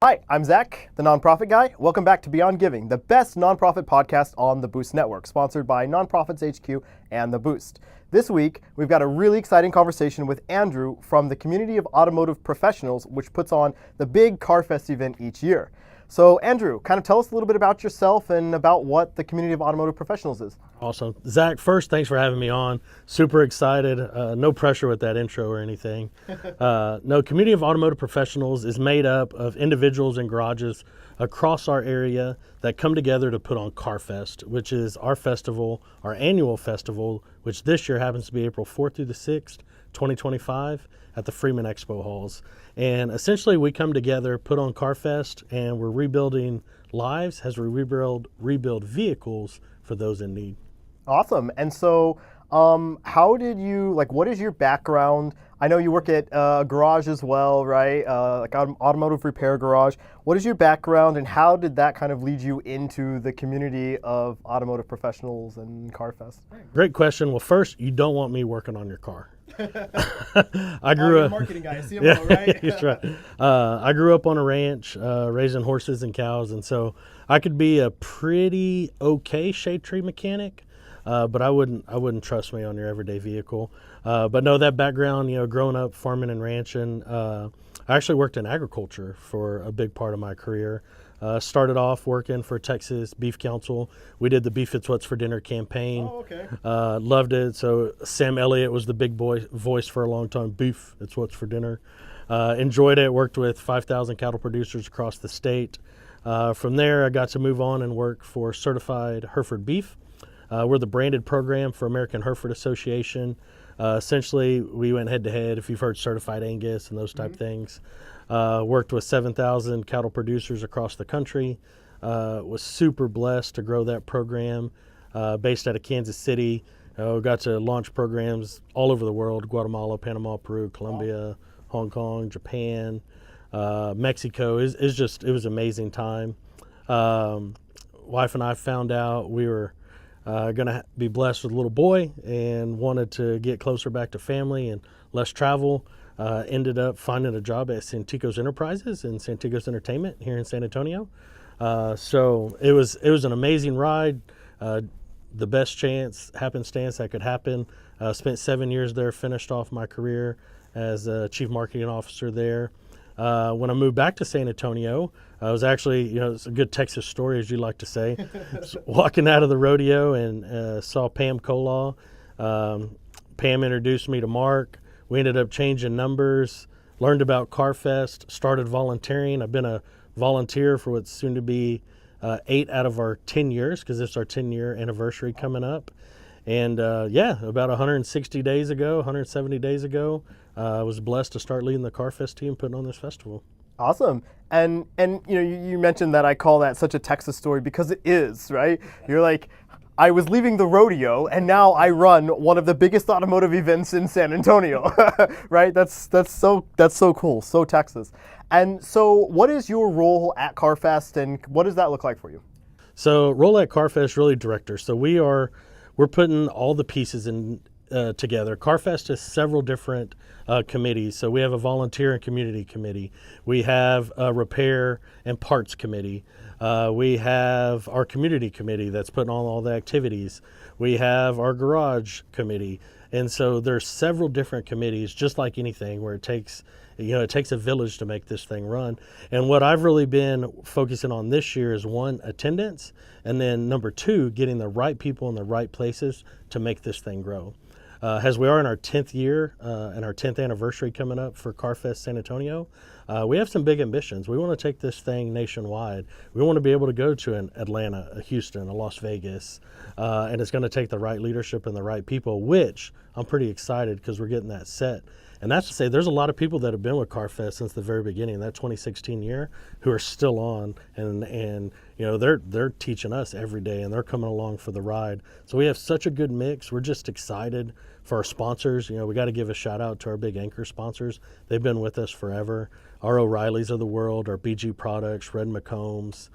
Hi, I'm Zach, the Nonprofit Guy. Welcome back to Beyond Giving, the best nonprofit podcast on the Boost Network, sponsored by Nonprofits HQ and the Boost. This week, we've got a really exciting conversation with Andrew from the Community of Automotive Professionals, which puts on the big CarFest event each year. So Andrew, kind of tell us a little bit about yourself and about what the Community of Automotive Professionals is. Awesome. Zach, first, thanks for having me on. Super excited. No pressure with that intro or anything. No, Community of Automotive Professionals is made up of individuals and garages across our area that come together to put on CarFest, which is our festival, our annual festival, which this year happens to be April 4th through the 6th, 2025 at the Freeman Expo Halls. And essentially we come together, put on CarFest, and we're rebuilding lives as we rebuild vehicles for those in need. Awesome. And so how did you, what is your background? I know you work at a garage as well, right? Like an automotive repair garage. What is your background and how did that kind of lead you into the Community of Automotive Professionals and CarFest? Great question. Well, first, you don't want me working on your car. I grew up marketing guy, CMO, yeah, right? That's right. I grew up on a ranch, raising horses and cows, and so I could be a pretty okay shade tree mechanic, but I wouldn't trust me on your everyday vehicle. But no, that background, growing up farming and ranching, I actually worked in agriculture for a big part of my career. Started off working for Texas Beef Council. We did the Beef It's What's for Dinner campaign. Oh, okay. Loved it. So Sam Elliott was the big voice for a long time. Beef It's What's for Dinner. Enjoyed it. Worked with 5,000 cattle producers across the state. From there, I got to move on and work for Certified Hereford Beef. We're the branded program for American Hereford Association. Essentially, we went head to head, if you've heard Certified Angus and those type things. Worked with 7,000 cattle producers across the country. Was super blessed to grow that program based out of Kansas City. Got to launch programs all over the world: Guatemala, Panama, Peru, Colombia, Hong Kong, Japan, Mexico. It was an amazing time. Wife and I found out we were going to be blessed with a little boy and wanted to get closer back to family and less travel. Ended up finding a job at Santikos Enterprises and Santikos Entertainment here in San Antonio. So it was an amazing ride. The best happenstance that could happen. Spent 7 years there, finished off my career as a chief marketing officer there. When I moved back to San Antonio, I was actually, it's a good Texas story, as you like to say. Walking out of the rodeo and saw Pam Kolaw. Pam introduced me to Mark. We ended up changing numbers, learned about CarFest, started volunteering. I've been a volunteer for what's soon to be 8 out of our 10 years, because it's our 10-year anniversary coming up. And about 170 days ago, I was blessed to start leading the CarFest team, putting on this festival. Awesome. And you mentioned that I call that such a Texas story because it is, right? You're like, I was leaving the rodeo and now I run one of the biggest automotive events in San Antonio, right? That's so cool, so Texas. And so what is your role at CarFest and what does that look like for you? So role at CarFest, really director. So we're putting all the pieces in together. CarFest has several different committees. So we have a volunteer and community committee. We have a repair and parts committee. We have our community committee that's putting on all the activities. We have our garage committee. And so there's several different committees, just like anything, where it takes a village to make this thing run. And what I've really been focusing on this year is, 1, attendance, and then number 2, getting the right people in the right places to make this thing grow. As we are in our 10th year and our 10th anniversary coming up for CarFest San Antonio, we have some big ambitions. We want to take this thing nationwide. We want to be able to go to an Atlanta, a Houston, a Las Vegas, and it's going to take the right leadership and the right people, which I'm pretty excited because we're getting that set. And that's to say there's a lot of people that have been with CarFest since the very beginning, that 2016 year, who are still on, and they're teaching us every day, and they're coming along for the ride. So we have such a good mix. We're just excited for our sponsors. We got to give a shout out to our big anchor sponsors. They've been with us forever. Our O'Reillys of the world, our BG Products, Red McCombs.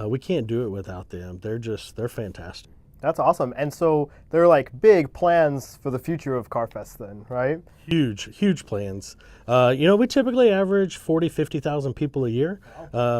We can't do it without them. They're fantastic. That's awesome. And so they're like big plans for the future of CarFest then, right? Huge plans. We typically average 40, 50,000 people a year.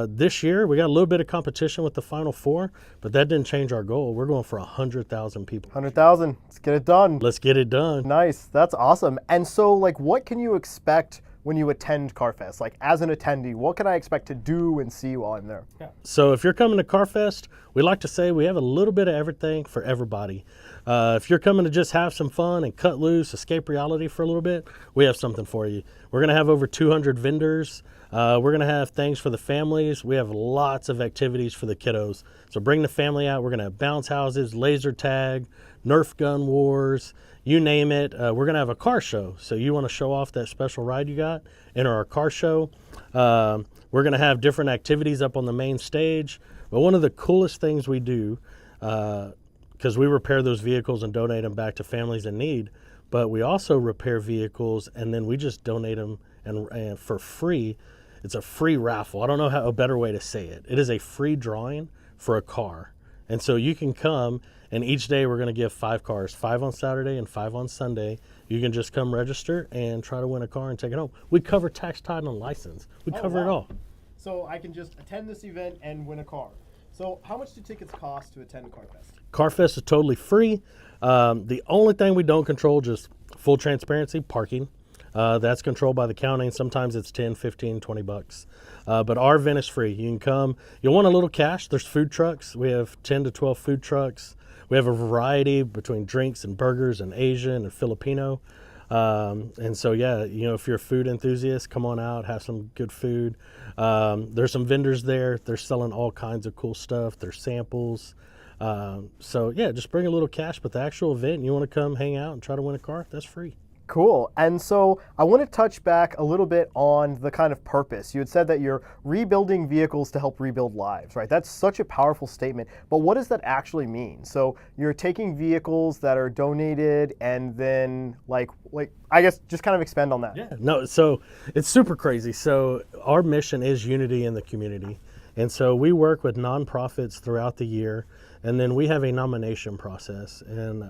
This year, we got a little bit of competition with the Final Four, but that didn't change our goal. We're going for 100,000 people. 100,000. Let's get it done. Let's get it done. Nice. That's awesome. And so, like, what can you expect when you attend CarFest? Like, as an attendee, what can I expect to do and see while I'm there? So if you're coming to CarFest, we like to say we have a little bit of everything for everybody. If you're coming to just have some fun and cut loose, escape reality for a little bit, we have something for you. We're going to have over 200 vendors. We're going to have things for the families. We have lots of activities for the kiddos. So bring the family out. We're going to have bounce houses, laser tag, Nerf gun wars, you name it. We're going to have a car show. So you want to show off that special ride you got, enter our car show. We're going to have different activities up on the main stage. But one of the coolest things we do, because we repair those vehicles and donate them back to families in need, but we also repair vehicles and then we just donate them and for free. It's a free raffle. I don't know how a better way to say it. It is a free drawing for a car. And so you can come, and each day we're going to give 5 cars, 5 on Saturday and 5 on Sunday. You can just come register and try to win a car and take it home. We cover tax, title, and license. We cover it all. So I can just attend this event and win a car. So how much do tickets cost to attend CarFest? CarFest is totally free. The only thing we don't control, just full transparency, parking. That's controlled by the county. Sometimes it's 10, 15, 20 bucks. But our event is free. You can come. You'll want a little cash. There's food trucks. We have 10 to 12 food trucks. We have a variety between drinks and burgers and Asian and Filipino. And so, if you're a food enthusiast, come on out, have some good food. There's some vendors there. They're selling all kinds of cool stuff. There's samples. Just bring a little cash. But the actual event, you want to come hang out and try to win a car, that's free. Cool. And so I want to touch back a little bit on the kind of purpose. You had said that you're rebuilding vehicles to help rebuild lives, right? That's such a powerful statement. But what does that actually mean? So you're taking vehicles that are donated and then I guess just kind of expand on that. Yeah. No, so it's super crazy. So our mission is unity in the community. And so we work with nonprofits throughout the year, and then we have a nomination process. And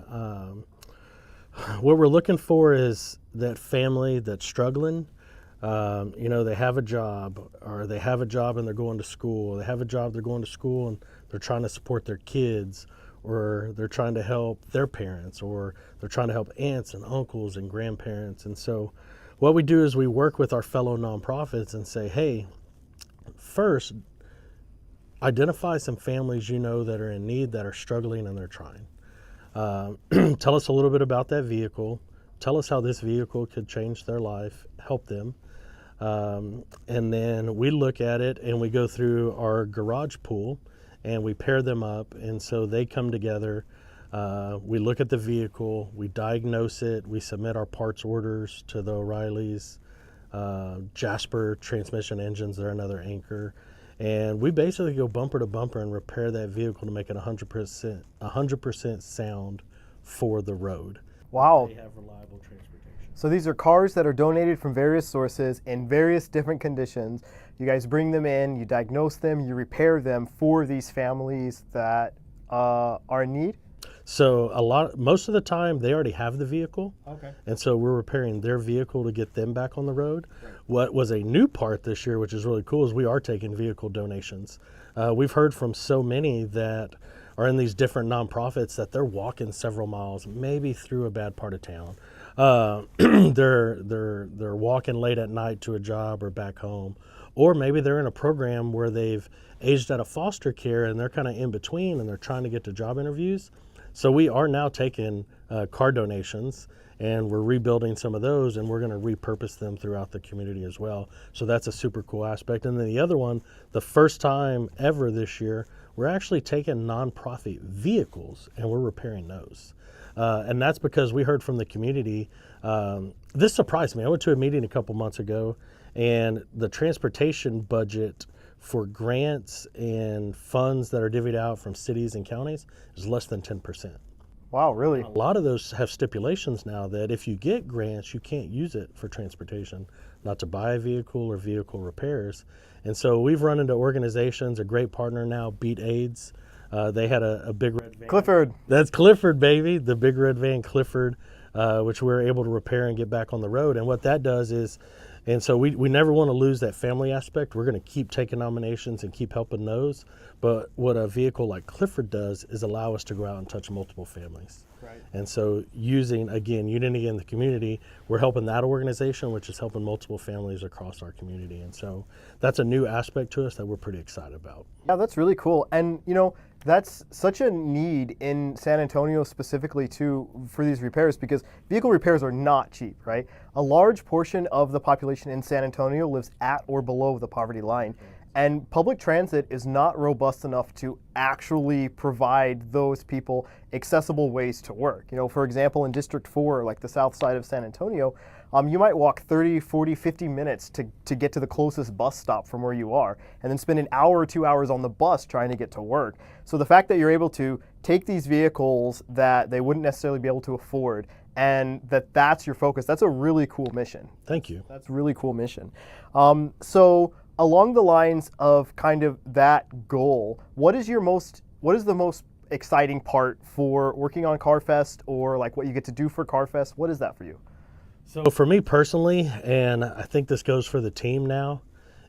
what we're looking for is that family that's struggling. They have a job, or they have a job and they're going to school. Or they have a job, they're going to school and they're trying to support their kids, or they're trying to help their parents, or they're trying to help aunts and uncles and grandparents. And so what we do is we work with our fellow nonprofits and say, hey, first, identify some families that are in need, that are struggling and they're trying. Tell us a little bit about that vehicle. Tell us how this vehicle could change their life, help them. And then we look at it and we go through our garage pool and we pair them up. And so they come together. We look at the vehicle, we diagnose it, we submit our parts orders to the O'Reillys, Jasper Transmission Engines, they're another anchor. And we basically go bumper to bumper and repair that vehicle to make it 100% sound for the road. Wow. They have reliable transportation. So these are cars that are donated from various sources in various different conditions. You guys bring them in, you diagnose them, you repair them for these families that are in need? So most of the time they already have the vehicle. Okay. And so we're repairing their vehicle to get them back on the road. Right. What was a new part this year, which is really cool, is we are taking vehicle donations. We've heard from so many that are in these different nonprofits that they're walking several miles, maybe through a bad part of town. They're walking late at night to a job or back home. Or maybe they're in a program where they've aged out of foster care and they're kind of in between and they're trying to get to job interviews. So we are now taking car donations and we're rebuilding some of those and we're going to repurpose them throughout the community as well. So that's a super cool aspect. And then the other one, the first time ever this year, we're actually taking nonprofit vehicles and we're repairing those. And that's because we heard from the community. This surprised me. I went to a meeting a couple months ago and the transportation budget for grants and funds that are divvied out from cities and counties is less than 10%. Wow, really? A lot of those have stipulations now that if you get grants, you can't use it for transportation, not to buy a vehicle or vehicle repairs. And so we've run into organizations, a great partner now, Beat AIDS. They had a big red van. Clifford. That's Clifford, baby, the big red van Clifford, which we were able to repair and get back on the road. And what that does is, and so we never want to lose that family aspect. We're going to keep taking nominations and keep helping those. But what a vehicle like Clifford does is allow us to go out and touch multiple families. Right. And so using, again, Unity in the community, we're helping that organization, which is helping multiple families across our community. And so that's a new aspect to us that we're pretty excited about. Yeah, that's really cool. And, you know, that's such a need in San Antonio specifically too for these repairs, because vehicle repairs are not cheap, right? A large portion of the population in San Antonio lives at or below the poverty line. And public transit is not robust enough to actually provide those people accessible ways to work. You know, for example, in District 4, like the south side of San Antonio, you might walk 30, 40, 50 minutes to get to the closest bus stop from where you are, and then spend an hour or 2 hours on the bus trying to get to work. So the fact that you're able to take these vehicles that they wouldn't necessarily be able to afford, and that's your focus, that's a really cool mission. Thank you. That's a really cool mission. So along the lines of kind of that goal, what is the most exciting part for working on CarFest, or like what you get to do for CarFest? What is that for you? So for me personally, and I think this goes for the team now,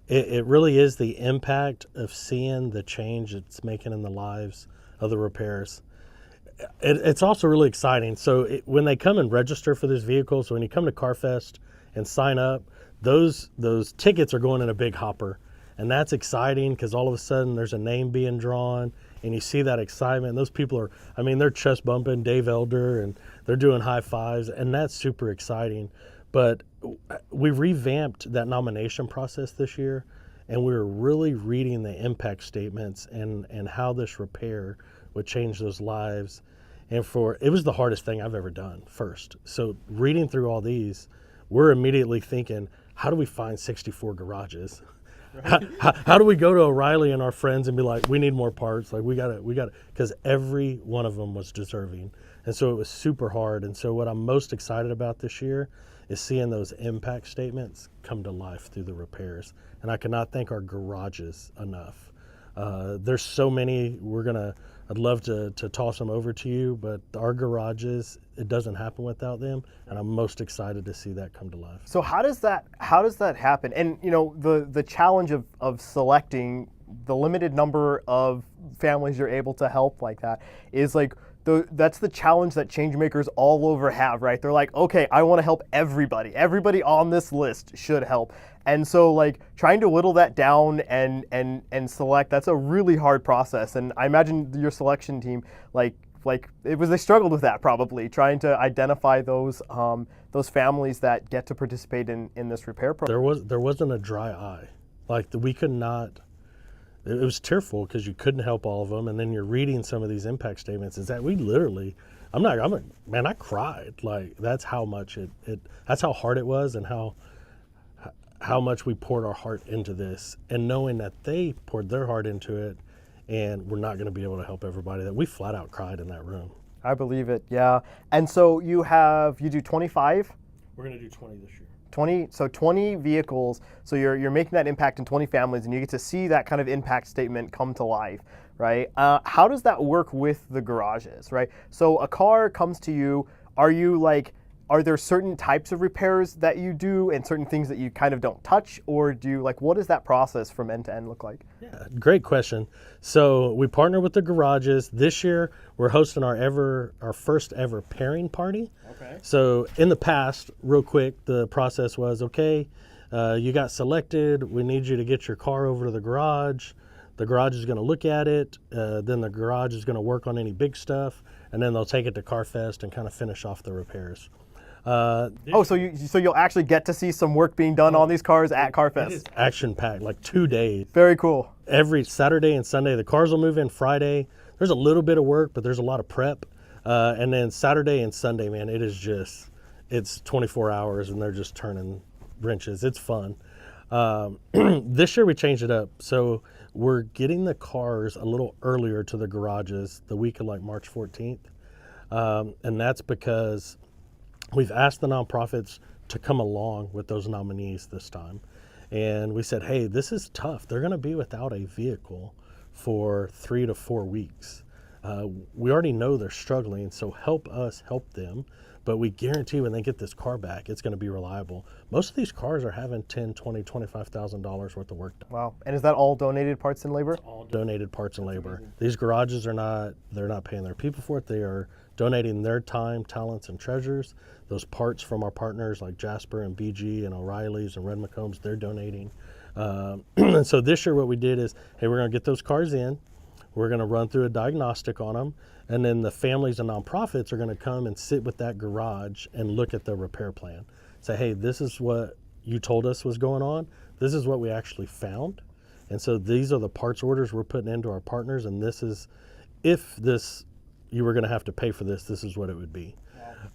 it really is the impact of seeing the change it's making in the lives of the repairs. It's also really exciting. So when they come and register for these vehicles, so when you come to CarFest and sign up, those tickets are going in a big hopper. And that's exciting because all of a sudden there's a name being drawn and you see that excitement. And those people are, I mean, they're chest bumping Dave Elder and they're doing high fives, and that's super exciting. But we revamped that nomination process this year, and we were really reading the impact statements and how this repair would change those lives. And it was the hardest thing I've ever done first. So reading through all these, we're immediately thinking, how do we find 64 garages? Right. How do we go to O'Reilly and our friends and be like, we need more parts? Like we got it, because every one of them was deserving. And so it was super hard. And so what I'm most excited about this year is seeing those impact statements come to life through the repairs. And I cannot thank our garages enough. There's so many. I'd love to toss them over to you, but our garages, it doesn't happen without them, and I'm most excited to see that come to life. So how does that happen? And you know, the challenge of selecting the limited number of families you're able to help like that is like that's the challenge that change makers all over have, right? They're like, okay, I want to help everybody. Everybody on this list should help. And so like trying to whittle that down and select, that's a really hard process. And I imagine your selection team, they struggled with that probably, trying to identify those families that get to participate in this repair program. There wasn't a dry eye. Like we could not. It was tearful because you couldn't help all of them, and then you're reading some of these impact statements. Is that we literally, I cried. Like that's how much that's how hard it was, and how much we poured our heart into this, and knowing that they poured their heart into it, and we're not going to be able to help everybody. That we flat out cried in that room. I believe it, yeah. And so you do 25? We're going to do 20 this year. 20 vehicles, so you're making that impact in 20 families, and you get to see that kind of impact statement come to life, right? How does that work with the garages, right? So a car comes to you, are there certain types of repairs that you do and certain things that you kind of don't touch, or what does that process from end to end look like? Yeah, great question. So we partner with the garages. This year we're hosting our first ever pairing party. Okay. So in the past, real quick, the process was, okay, you got selected. We need you to get your car over to the garage. The garage is going to look at it. Then the garage is going to work on any big stuff, and then they'll take it to CarFest and kind of finish off the repairs. So you'll actually get to see some work being done on these cars at CarFest. It is action-packed, like 2 days. Very cool. Every Saturday and Sunday, the cars will move in Friday. There's a little bit of work, but there's a lot of prep. And then Saturday and Sunday, man, it's 24 hours, and they're just turning wrenches. It's fun. This year we changed it up. So we're getting the cars a little earlier to the garages the week of like March 14th. And that's because we've asked the nonprofits to come along with those nominees this time. And we said, hey, this is tough. They're going to be without a vehicle for 3 to 4 weeks. We already know they're struggling, so help us help them. But we guarantee when they get this car back, it's going to be reliable. Most of these cars are having $10,000, $20,000, $25,000 worth of work done. Wow. And is that all donated parts and labor? All donated parts and labor. These garages they're not paying their people for it. They are donating their time, talents, and treasures. Those parts from our partners like Jasper and BG and O'Reilly's and Red McCombs, they're donating. And so this year what we did is, hey, we're going to get those cars in. We're going to run through a diagnostic on them. And then the families and nonprofits are going to come and sit with that garage and look at the repair plan. Say, hey, this is what you told us was going on. This is what we actually found. And so these are the parts orders we're putting into our partners. And this is, if you were going to have to pay for this is what it would be.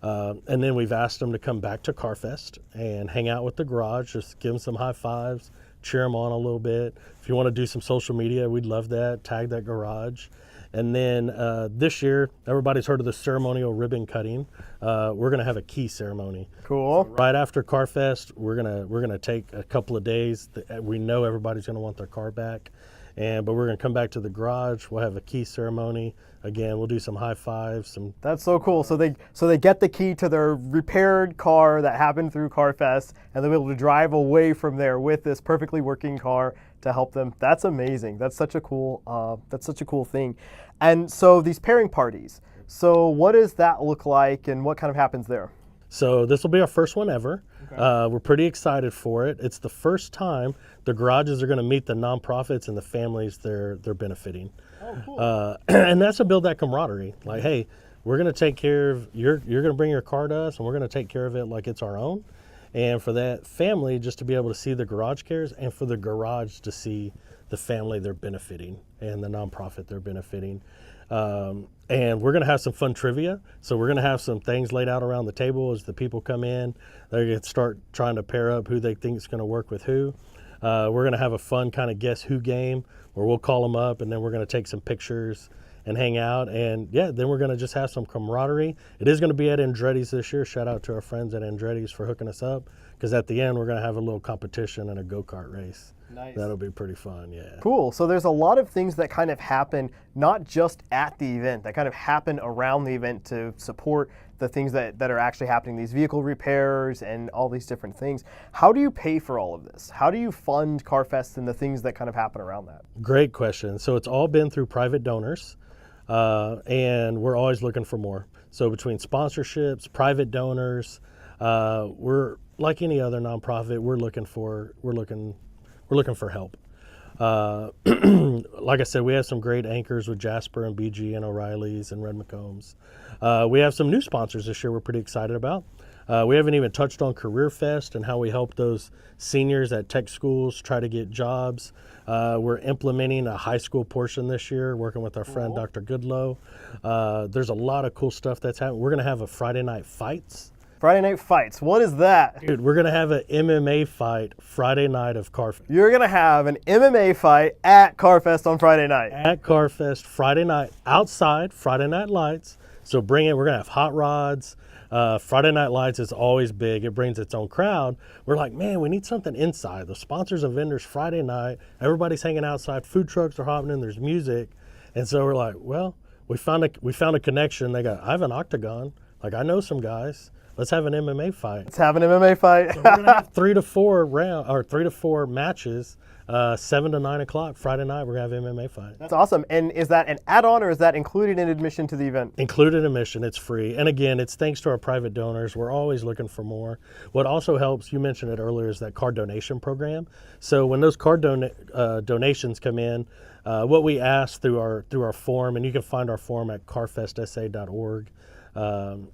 And then we've asked them to come back to CarFest and hang out with the garage, just give them some high fives, cheer them on a little bit. If you want to do some social media, we'd love that. Tag that garage. And then this year, everybody's heard of the ceremonial ribbon cutting. We're going to have a key ceremony. Cool. So right after CarFest, we're gonna take a couple of days. We know everybody's going to want their car back, but we're going to come back to the garage. We'll have a key ceremony. Again, we'll do some high fives. That's so cool. So they get the key to their repaired car that happened through CarFest, and they'll be able to drive away from there with this perfectly working car to help them. That's amazing. That's such a cool thing. And so these pairing parties. So what does that look like, and what kind of happens there? So this will be our first one ever. Okay. We're pretty excited for it. It's the first time the garages are going to meet the nonprofits and the families they're benefiting. Oh, cool. And that's to build that camaraderie. Like, hey, we're going to take care of you're going to bring your car to us, and we're going to take care of it like it's our own. And for that family just to be able to see the garage cares, and for the garage to see the family they're benefiting and the nonprofit they're benefiting. And we're going to have some fun trivia. So we're going to have some things laid out around the table as the people come in. They're going to start trying to pair up who they think is going to work with who. We're going to have a fun kind of guess who game where we'll call them up, and then we're going to take some pictures and hang out. And yeah, then we're going to just have some camaraderie. It is going to be at Andretti's this year. Shout out to our friends at Andretti's for hooking us up, because at the end we're going to have a little competition and a go-kart race. Nice. That'll be pretty fun, yeah. Cool. So there's a lot of things that kind of happen not just at the event, that kind of happen around the event to support the things that are actually happening, these vehicle repairs and all these different things. How do you pay for all of this? How do you fund CarFest and the things that kind of happen around that? Great question. So it's all been through private donors, and we're always looking for more. So between sponsorships, private donors, we're like any other nonprofit, we're looking for help. Like I said, we have some great anchors with Jasper and BG and O'Reilly's and Red McCombs. We have some new sponsors this year we're pretty excited about. We haven't even touched on Career Fest and how we help those seniors at tech schools try to get jobs. We're implementing a high school portion this year, working with our friend Dr. Goodlow. There's a lot of cool stuff that's happening. We're going to have a Friday Night Fights. Friday Night Fights. What is that? Dude, we're going to have an MMA fight Friday night of CarFest. You're going to have an MMA fight at CarFest on Friday night. At CarFest Friday night, outside, Friday Night Lights. So bring it. We're going to have hot rods. Friday Night Lights is always big. It brings its own crowd. We're like, man, we need something inside. The sponsors and vendors Friday night, everybody's hanging outside. Food trucks are hopping in. There's music. And so we're like, well, we found a connection. I have an octagon. Like, I know some guys. Let's have an MMA fight. Let's have an MMA fight. So we're gonna have 3 to 4 matches, 7 to 9 o'clock Friday night. We're gonna have MMA fight. That's awesome. And is that an add-on, or is that included in admission to the event? Included admission. It's free. And again, it's thanks to our private donors. We're always looking for more. What also helps, you mentioned it earlier, is that car donation program. So when those car donations come in, what we ask through our form, and you can find our form at carfestsa.org.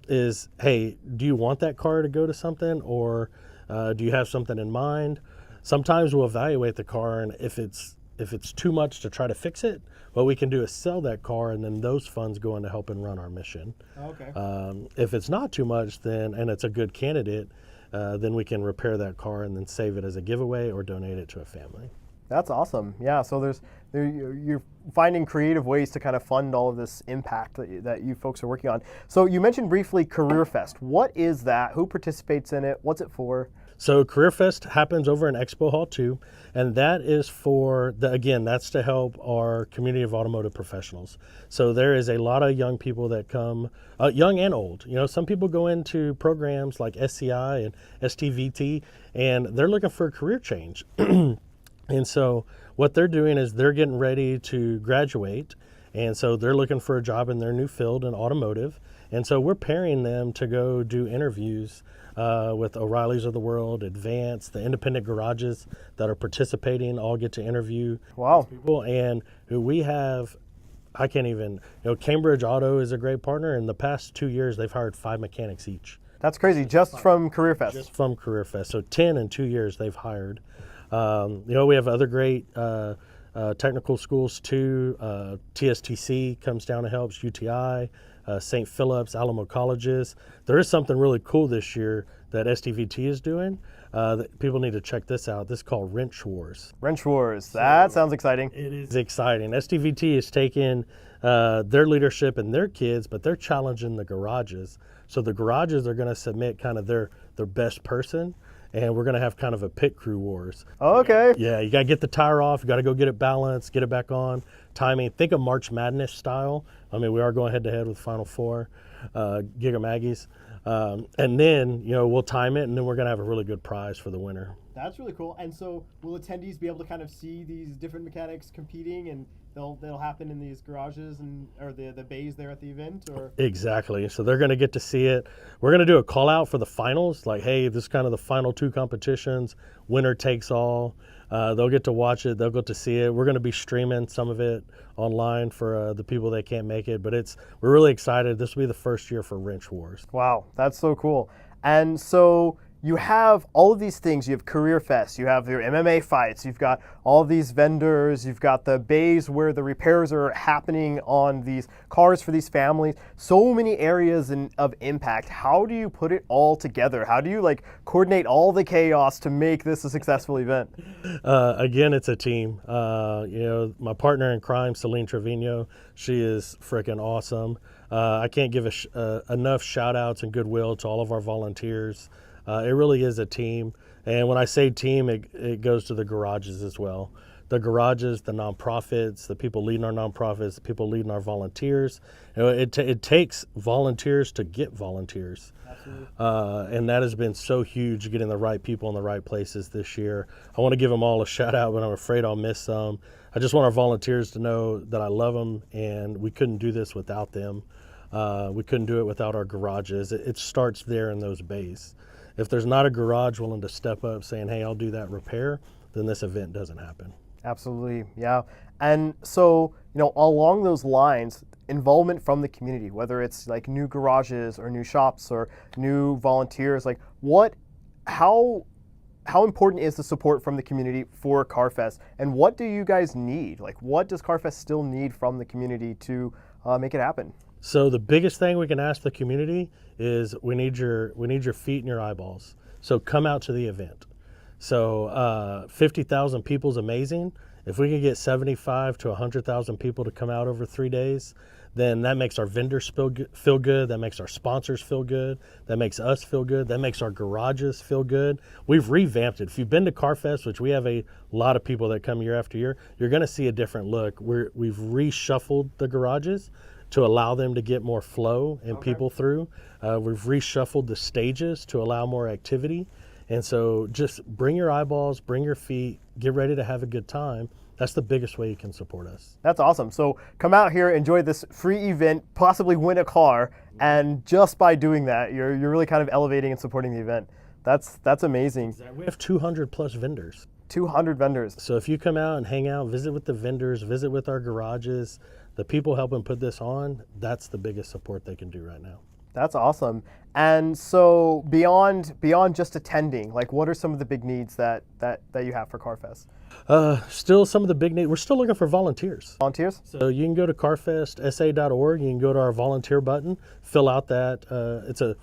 Is, hey, do you want that car to go to something, or do you have something in mind? Sometimes we'll evaluate the car, and if it's too much to try to fix it, what we can do is sell that car, and then those funds go in to help and run our mission. Okay. If it's not too much, and it's a good candidate, then we can repair that car and then save it as a giveaway or donate it to a family. That's awesome. Yeah, so you're finding creative ways to kind of fund all of this impact that you folks are working on. So you mentioned briefly Career Fest. What is that? Who participates in it? What's it for? So Career Fest happens over in Expo Hall 2, and that is for, that's to help our community of automotive professionals. So there is a lot of young people that come, young and old. You know, some people go into programs like SCI and STVT, and they're looking for a career change. And so what they're doing is they're getting ready to graduate, and so they're looking for a job in their new field in automotive. And so we're pairing them to go do interviews with O'Reilly's of the world, Advance, the independent garages that are participating all get to interview people. And who we have, I can't even, Cambridge Auto is a great partner. In the past 2 years, they've hired 5 mechanics each. That's crazy, just from Career Fest. Just from Career Fest. So 10 in 2 years they've hired. We have other great technical schools too. TSTC comes down and helps, UTI, St. Philip's, Alamo Colleges. There is something really cool this year that STVT is doing. That people need to check this out. This is called Wrench Wars. Wrench Wars, that sounds exciting. It is exciting. STVT is taking their leadership and their kids, but they're challenging the garages. So the garages are going to submit kind of their best person, and we're going to have kind of a pit crew wars. Oh, okay. Yeah, you got to get the tire off. You got to go get it balanced, get it back on. Timing. Think of March Madness style. I mean, we are going head to head with Final Four, Giga Maggies. And then, we'll time it, and then we're going to have a really good prize for the winner. That's really cool. And so will attendees be able to kind of see these different mechanics competing, and they'll happen in these garages or the bays there at the event? Or Exactly. So they're going to get to see it. We're going to do a call out for the finals, like, hey, this is kind of the final 2 competitions, winner takes all. They'll get to watch it. They'll get to see it. We're going to be streaming some of it online for the people that can't make it. But we're really excited. This will be the first year for Wrench Wars. Wow, that's so cool. And so you have all of these things. You have Career Fest, you have your MMA Fights, you've got all of these vendors, you've got the bays where the repairs are happening on these cars for these families. So many areas of impact. How do you put it all together? How do you coordinate all the chaos to make this a successful event? Again, it's a team. My partner in crime, Celine Trevino, she is freaking awesome. I can't give enough shout outs and goodwill to all of our volunteers. It really is a team. And when I say team, it goes to the garages as well. The garages, the nonprofits, the people leading our nonprofits, the people leading our volunteers. It takes volunteers to get volunteers. Absolutely. And that has been so huge, getting the right people in the right places this year. I want to give them all a shout out, but I'm afraid I'll miss some. I just want our volunteers to know that I love them, and we couldn't do this without them. We couldn't do it without our garages. It starts there in those bays. If there's not a garage willing to step up saying, hey, I'll do that repair, then this event doesn't happen. Absolutely, yeah. And so, along those lines, involvement from the community, whether it's new garages or new shops or new volunteers, how important is the support from the community for CarFest? And what do you guys need? What does CarFest still need from the community to make it happen? So the biggest thing we can ask the community is we need your feet and your eyeballs. So come out to the event. So 50,000 people is amazing. If we can get 75 to 100,000 people to come out over 3 days, then that makes our vendors feel good. That makes our sponsors feel good. That makes us feel good. That makes our garages feel good. We've revamped it. If you've been to CarFest, which we have a lot of people that come year after year, you're going to see a different look. We've reshuffled the garages to allow them to get more flow and people through. We've reshuffled the stages to allow more activity. And so just bring your eyeballs, bring your feet, get ready to have a good time. That's the biggest way you can support us. That's awesome. So come out here, enjoy this free event, possibly win a car, and just by doing that, you're really kind of elevating and supporting the event. That's amazing. We have 200 plus vendors. 200 vendors. So if you come out and hang out, visit with the vendors, visit with our garages, the people helping put this on, that's the biggest support they can do right now. That's awesome. And so beyond just attending, what are some of the big needs that you have for CarFest? Still some of the big needs. We're still looking for volunteers. Volunteers? So you can go to carfestsa.org. You can go to our volunteer button, fill out that. It's a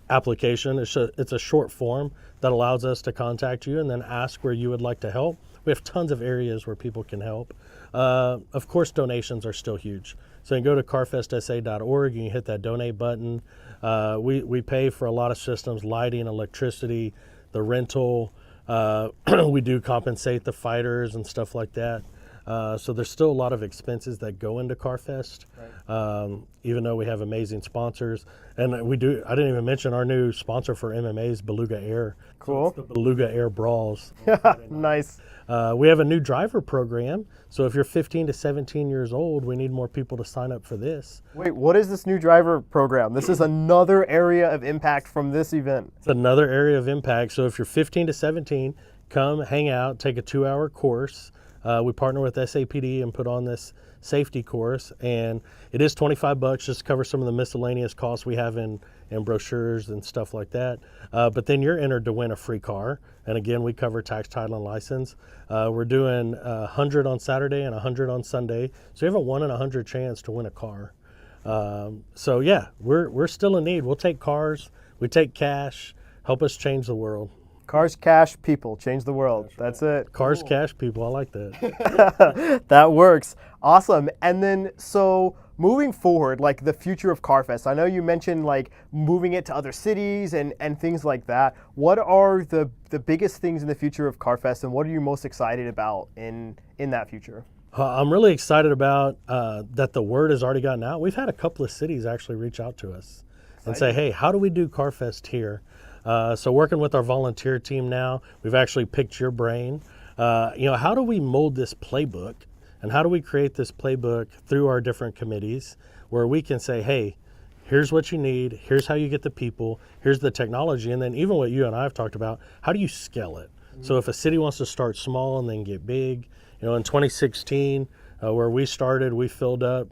application. It's a short form that allows us to contact you and then ask where you would like to help. We have tons of areas where people can help. Of course, donations are still huge. So you can go to carfestsa.org and you hit that donate button. We pay for a lot of systems, lighting, electricity, the rental. We do compensate the fighters and stuff like that. So there's still a lot of expenses that go into CarFest, even though we have amazing sponsors. And I didn't even mention our new sponsor for MMA is Beluga Air. Cool. So it's the Beluga Air Brawls. Nice. We have a new driver program. So if you're 15 to 17 years old, we need more people to sign up for this. Wait, what is this new driver program? This is another area of impact from this event. It's another area of impact. So if you're 15 to 17, come hang out, take a 2-hour course. We partner with SAPD and put on this safety course, and it is $25 just to cover some of the miscellaneous costs we have in brochures and stuff like that. But then you're entered to win a free car, and again, we cover tax, title, and license. We're doing 100 on Saturday and 100 on Sunday, so you have a 1 in 100 chance to win a car. So yeah, we're still in need. We'll take cars, we take cash. Help us change the world. Cars, cash, people, change the world. That's it. Cars, cash, people. I like that. That works. Awesome. And then, so moving forward, like the future of CarFest, I know you mentioned like moving it to other cities and things like that. What are the biggest things in the future of CarFest, and what are you most excited about in that future? I'm really excited about that the word has already gotten out. We've had a couple of cities actually reach out to us and say, hey, how do we do CarFest here? So working with our volunteer team now, we've actually picked your brain. How do we mold this playbook, and how do we create this playbook through our different committees where we can say, hey, here's what you need, here's how you get the people, here's the technology, and then even what you and I have talked about, how do you scale it? So if a city wants to start small and then get big, in 2016, where we started, we filled up,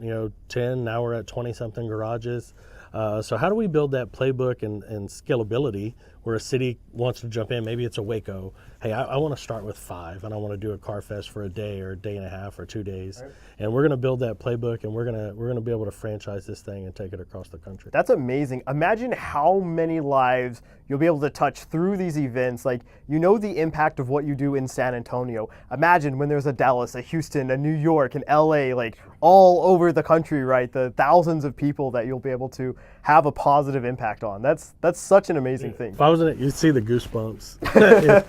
10, now we're at 20-something garages. So how do we build that playbook and scalability where a city wants to jump in? Maybe it's a Waco. Hey, I want to start with 5 and I want to do a CarFest for a day or a day and a half or 2 days. Right. And we're going to build that playbook, and we're going to be able to franchise this thing and take it across the country. That's amazing. Imagine how many lives you'll be able to touch through these events. Like, the impact of what you do in San Antonio. Imagine when there's a Dallas, a Houston, a New York, an LA, like all over the country, right? The thousands of people that you'll be able to have a positive impact on. That's such an amazing thing. If I was in it, you'd see the goosebumps.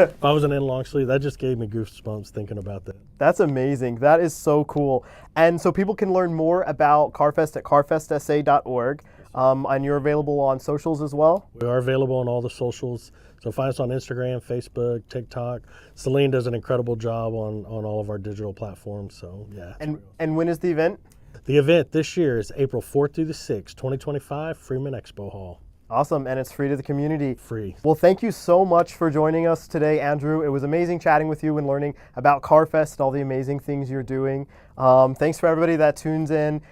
If I wasn't in long sleeve, that just gave me goosebumps thinking about that. That's amazing. That is so cool. And so people can learn more about CarFest at carfestsa.org. And you're available on socials as well? We are available on all the socials. So find us on Instagram, Facebook, TikTok. Celine does an incredible job on all of our digital platforms. So yeah. And when is the event? The event this year is April 4th through the 6th, 2025, Freeman Expo Hall. Awesome, and it's free to the community. Free. Well, thank you so much for joining us today, Andrew. It was amazing chatting with you and learning about CarFest and all the amazing things you're doing. Thanks for everybody that tunes in.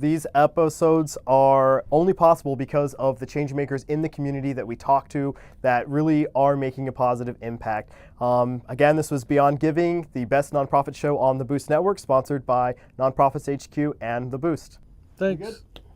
These episodes are only possible because of the change makers in the community that we talk to that really are making a positive impact. Again, this was Beyond Giving, the best nonprofit show on the Boost Network, sponsored by Nonprofits HQ and The Boost. Thanks.